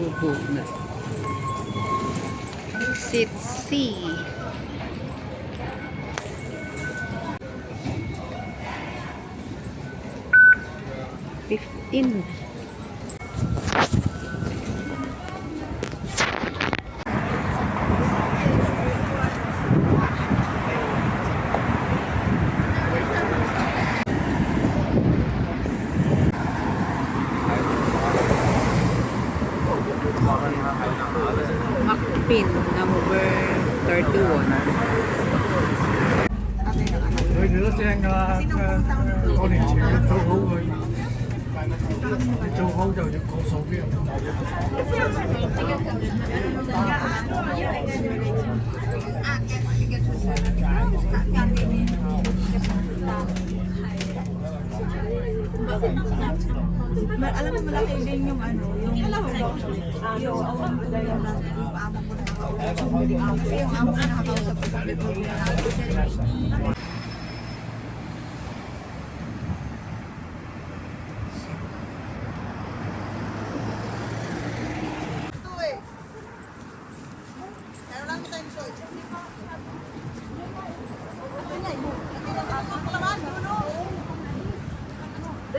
Ubo na. Exit C. In. Macpin number 31. Rồi nữa sang con này chỉ châu hấu rồi. Châu hấu rồi có số kia. Alam mo malaki din yung ano, yung awang ko yung nasa yung amo ko nakakausap. Kasi yung amo ko nakakausap ko sa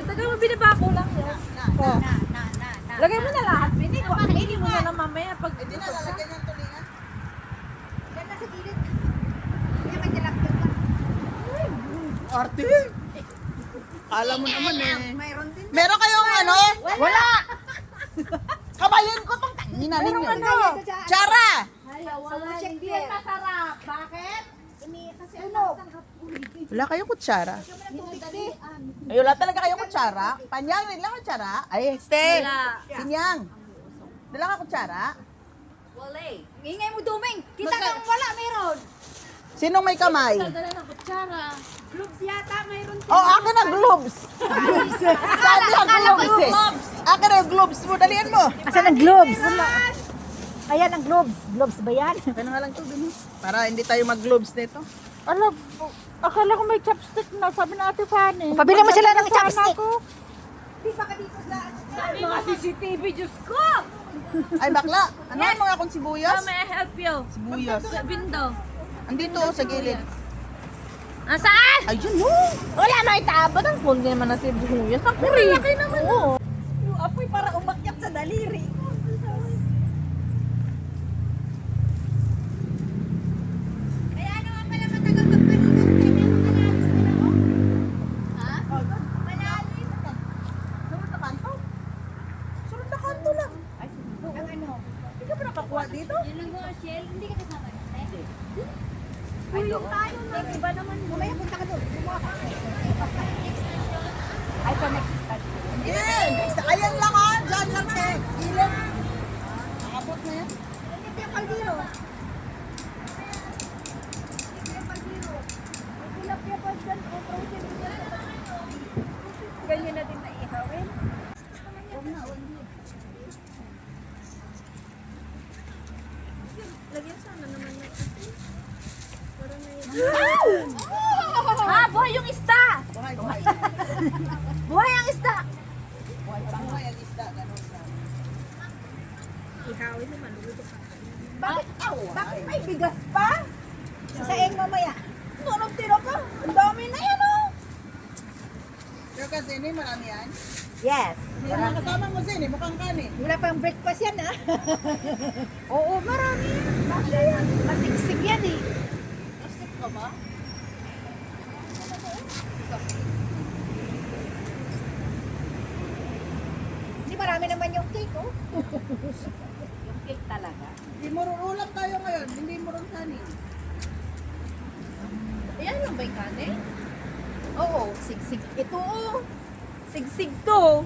Tagal mo binabako lang yan. Lagay mo na lahat. Kainin mo na lang mamaya pag... Hindi na lalagyan yung tulingan. Yan na sa gilid. Yan may tilapia pa. Arte! Alam mo naman eh. Mayroon din. Meron kayong ano? Wala! Kabayan ko tong tangina ninyo. Ano? Chara! Check din masarap. Bakit? Kasi ano? Wala kayong kutsara? Ay, wala talaga kayong kutsara? Panyang, wala kang kutsara? Ay, este! Wala. Sinyang! Wala ka kutsara? Wala eh. Ingay mo duming. Kita kang wala meron. Sinong may kamay? Dala ng kutsara. Gloves yata mayroon. Oh, akin ang gloves! Sabi ang gloves eh. Akin ang gloves mo, dalian mo. Asan ang gloves? Ayan ang gloves. Gloves ba yan? Kaya nga lang to, Denise. Para hindi tayo mag-gloves nito. Alam, akala ko may chopstick na. Sabi na Ate Fanny. Pabili mo sila ng chopstick. Di ba ka dito sa... Mga CCTV, Diyos ko! Ay, bakla. Ano ang mga kong sibuyas? May I help you? Sibuyas. Sa window. Andito, sa gilid. Nasaan? Ayun, oh! Wala na itabot. Ang pundi naman na si Buyas. Ang kuri. Laki naman. Oo. Yung apoy para umakyat sa daliri. Kaya ano nga pala matagal magpalitan kaya ha? Malalim. Sunod na kanto? Sunod na kanto lang. Ay, sunod. Ang ano? Hindi ka pa nakakuha dito? Yun lang mga shell, hindi ka kasama. Uy, yung tayo na. Iba naman. Mamaya punta ka doon. Ay, sa next start. Hindi. Ayan lang ha. Diyan lang siya. Gilid. Nakabot na yan. Hindi yung kaldero. Tilapia pa dyan. Ganyan na din na ihawin. Lagyan sana naman na ito. Ah, buhay yung isda! Buhay, buhay. Buhay ang isda! Buhay ang isda. Ganun sa... Ihawin naman, luto ka. Bakit may bigas pa? Sasaing mamaya. Anong tira pa? Ang dami na yan oh. Pero kasi ini marami yan. Yes. Yung mga kasama mo sin, mukhang kanin. Wala pang breakfast yan, ha? Oo, marami. Masigsig yan, eh. Plastic ka ba? Hindi marami naman yung cake, oh. Yung cake talaga. Hindi murulap tayo ngayon, hindi murong kanin. Ayan lang ba yung kanin? Oo, sigsig. Ito, oh. Sigsig to.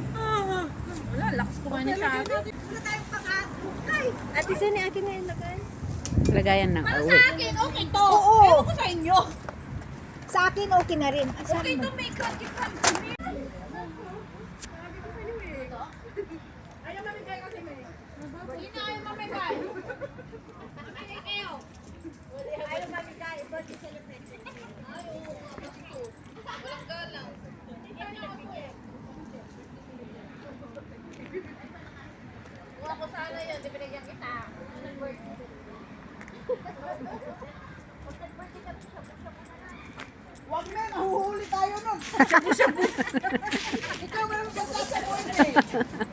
Wala, lakas kumain sa akin. Wala tayong pangakukay. Ate Sani, akin na yung lagay. Lagayan ng Para awi. sa akin, okay to. Oo. Ewan ko sa inyo. Sa akin, okay na rin. Asan Okay mo? to, may crunchy. Ayaw mamigay kasi may. Hindi na ayaw mamigay. Mamigay kayo. Ayaw mamigay. Birthday celebration. Walang galang. Kuha ko sana na yun, di binigyan kita. Huwag na, nahuhuli tayo nun. Shabu-shabu. Ikaw meron ka sa boyfriend.